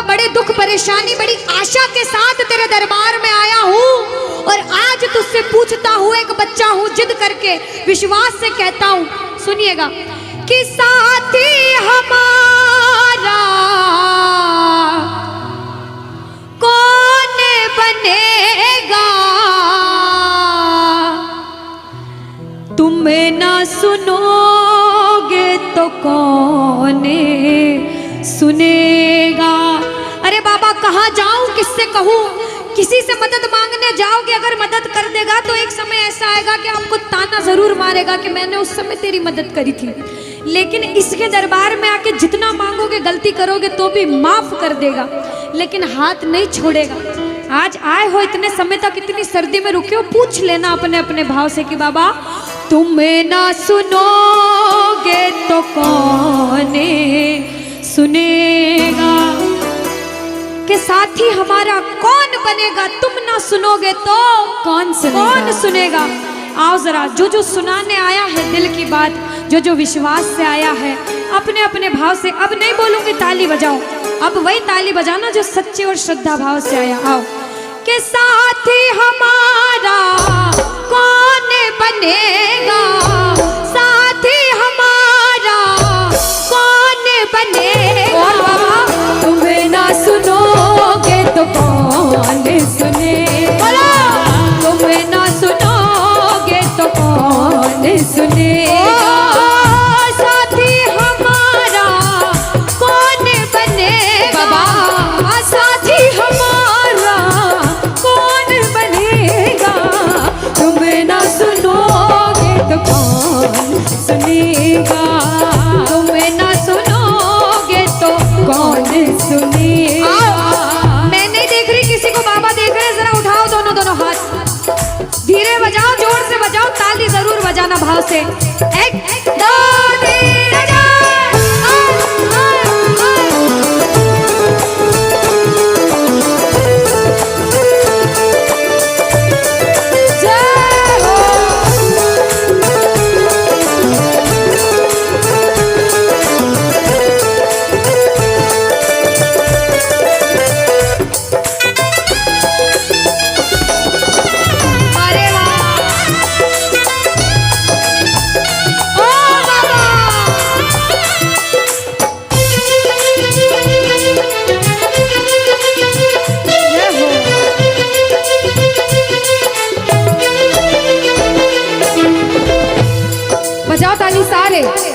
बड़े दुख परेशानी बड़ी आशा के साथ तेरे दरबार में आया हूँ और आज तुझसे पूछता हूँ, एक बच्चा हूँ, जिद करके विश्वास से कहता हूँ, सुनिएगा कि साथी हमारा कौन बनेगा, तुम ना सुनोगे तो कौन सुनेगा। अरे बाबा कहाँ जाऊं, किससे कहूँ, किसी से मदद मांगने जाओगे, अगर मदद कर देगा तो एक समय ऐसा आएगा कि आपको ताना जरूर मारेगा कि मैंने उस समय तेरी मदद करी थी, लेकिन इसके दरबार में आके जितना मांगोगे, गलती करोगे तो भी माफ कर देगा, लेकिन हाथ नहीं छोड़ेगा। आज आए हो इतने समय तक, इतनी सर्दी में रुके हो, पूछ लेना अपने अपने भाव से कि बाबा तुम ना सुनोगे तो कौन सुनेगा, कि साथी हमारा कौन बनेगा, तुम ना सुनोगे तो कौन सुनेगा। आओ जरा, जो जो सुनाने आया है दिल की बात, जो जो विश्वास से आया है, अपने अपने भाव से, अब नहीं बोलूंगी ताली बजाओ, अब वही ताली बजाना जो सच्चे और श्रद्धा भाव से आया। आओ कि साथी हमारा कौन बनेगा, साथी हमारा कौन बनेगा, और बाबा तुम्हें ना सुनोगे तो कौन सुनेगा, तुम्हें ना सुनोगे तो कौन सुनेगा, साथी हमारा कौन बनेगा, साथी हमारा कौन बनेगा, तुम्हें ना सुनोगे तो कौन सुनेगा, तुम्हें ना सुनोगे तो कौन सुनेगा। मैं नहीं देख रही किसी को, बाबा देख रहे हैं, जरा उठाओ दोनों दोनों हाथ, धीरे बजाओ, जोर से बजाओ, ताली जरूर बजाना भाव से। एक दो तीन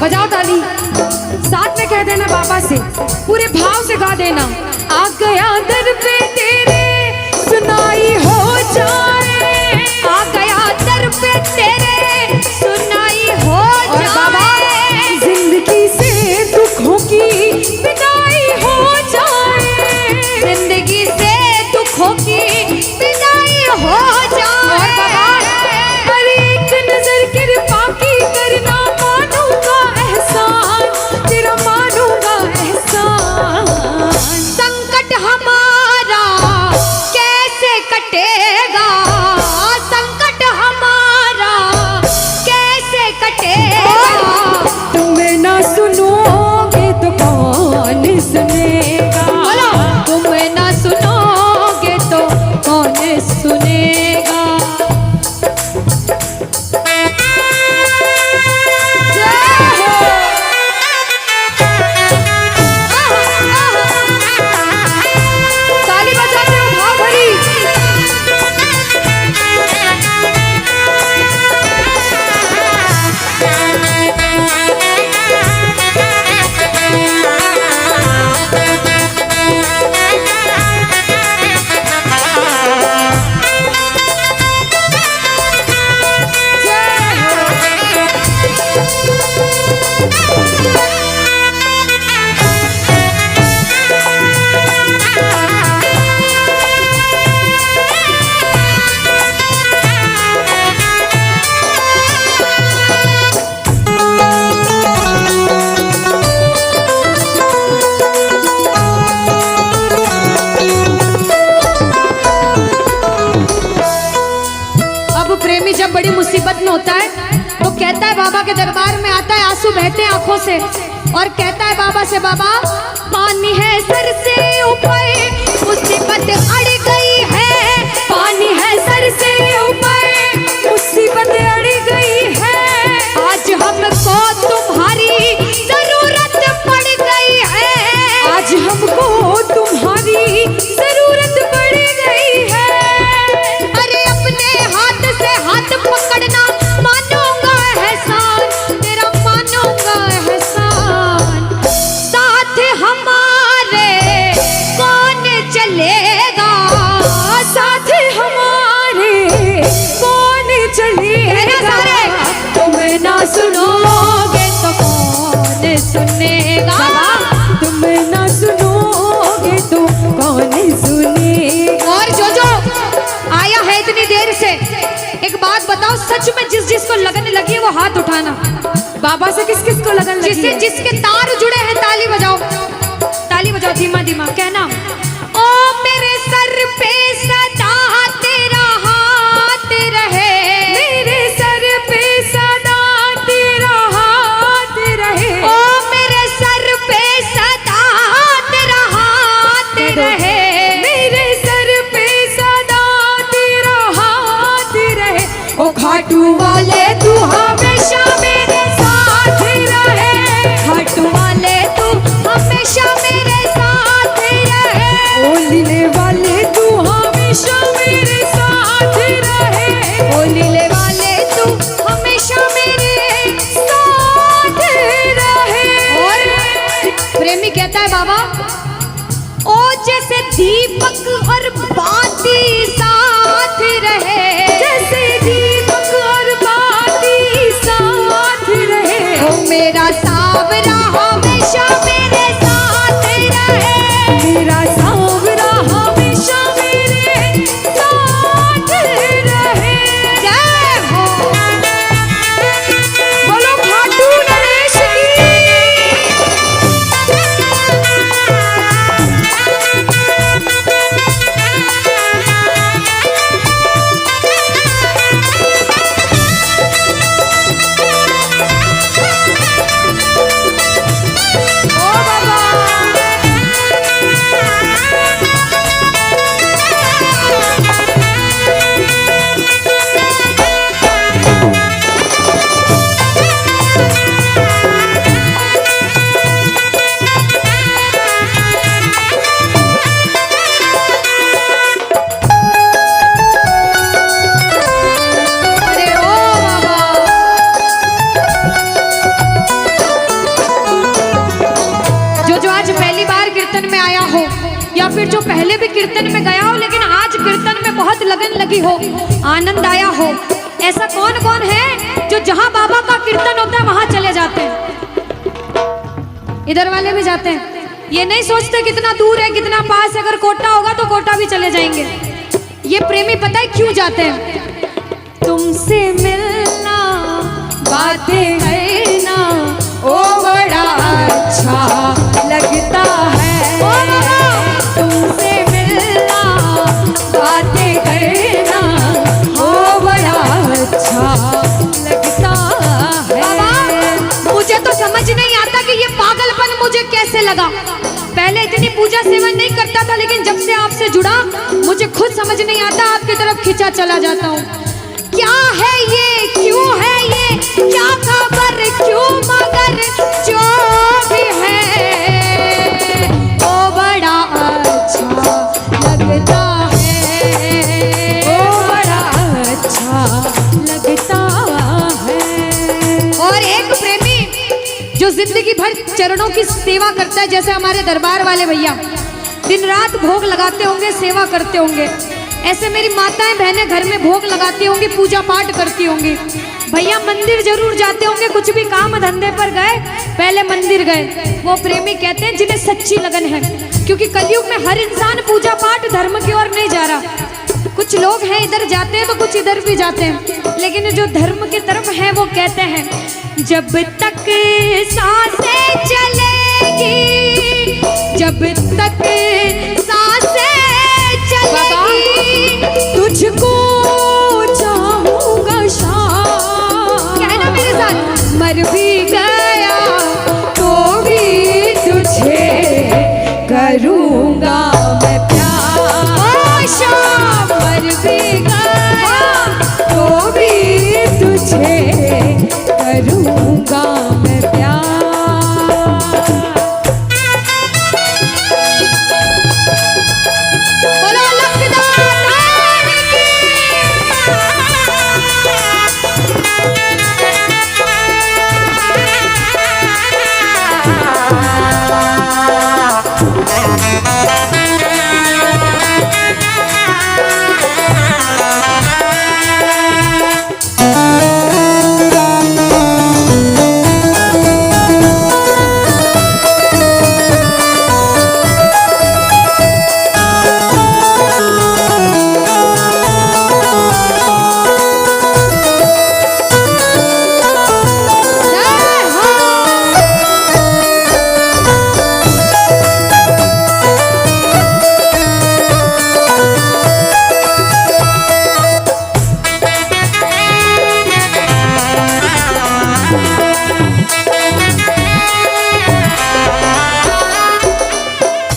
बजाओ ताली, साथ में कह देना बाबा से, पूरे भाव से गा देना। आ गया दर पे तेरे सुनाई हो जाए, आ गया दर पे तेरे सुनाई हो जाए, जिंदगी से दुखों की विदाई हो जाए, जिंदगी से दुखों की विदाई हो जाए, और बाबा हर एक नजर कृपा की करना, तेरा मानूंगा एहसान, संकट हमारा कैसे कटेगा, संकट हमारा कैसे कटेगा, तुम्हें ना सुनोगे तो कौन सुनेगा, तुम्हें ना सुनोगे तो कौन सुनेगा। जब बड़ी मुसीबत में होता है तो कहता है बाबा के दरबार में आता है, आंसू बहते हैं आंखों से, और कहता है बाबा से, बाबा पानी है सर से ऊपर बाबा से किस किस को लगन लगी है? जिसके तार जुड़े हैं ताली बजाओ, ताली बजाओ धीमा धीमा, कहना ओ मेरे सर पे सदा तेरा हाथ रहे, मेरे सर पे सदा तेरा हाथ रहे, ओ मेरे सर पे सदा तेरा हाथ रहे, मेरे सर पे सदा तेरा हाथ रहे, ओ खाटू वाले तू हमेशा मेरे साथ रहे, खाटू वाले तू हमेशा मेरे साथ रहे, ओ लीले वाले तू हमेशा मेरे साथ रहे, ओ लीले वाले तू हमेशा मेरे साथ रहे। और प्रेमी कहता है बाबा ओ जैसे दीपक और बाती साथ रहे, जैसे दीपक और बाती साथ रहे, ओ मेरा सावरा हमेशा मेरे साथ रहे, मेरा सावरा हमेशा मेरे साथ रहे। जय हो, बोलो खाटू नरेश की। फिर जो पहले भी कीर्तन में गया हो लेकिन आज कीर्तन में बहुत लगन लगी हो, आनंद आया हो, ऐसा कौन कौन है जो जहां बाबा का कीर्तन होता है वहां चले जाते हैं? इधर वाले भी जाते हैं, ये नहीं सोचते कितना दूर है कितना पास है, अगर कोटा होगा तो कोटा भी चले जाएंगे। ये प्रेमी पता है क्यों जाते हैं? तुमसे मिलना बातें करना ओ बड़ा अच्छा लगता है, तुमसे मिलना बातें करना ओ बड़ा अच्छा लगता है। बाबा मुझे तो समझ नहीं आता कि ये पागलपन मुझे कैसे लगा। पहले इतनी पूजा सेवन नहीं करता था लेकिन जब से आपसे जुड़ा मुझे खुद समझ नहीं आता, आपकी तरफ खिंचा चला जाता हूँ। क्या है ये, क्यों है ये, क्या खबर, क्यों मगर जो भी है ओ बड़ा अच्छा लगता है, ओ बड़ा अच्छा लगता है। और एक प्रेमी जो जिंदगी भर चरणों की सेवा करता है, जैसे हमारे दरबार वाले भैया दिन रात भोग लगाते होंगे, सेवा करते होंगे, ऐसे मेरी माताएं बहनें घर में भोग लगाती होंगी, पूजा पाठ करती होंगी। भैया मंदिर जरूर जाते होंगे, कुछ भी काम धंधे पर गए पहले मंदिर गए। वो प्रेमी कहते हैं जिन्हें सच्ची लगन है, क्योंकि कलयुग में हर इंसान पूजा पाठ धर्म की ओर नहीं जा रहा। कुछ लोग हैं इधर जाते हैं तो कुछ इधर भी जाते हैं, लेकिन जो धर्म की तरफ है वो कहते हैं जब तक सांसें चलेगी, जब तक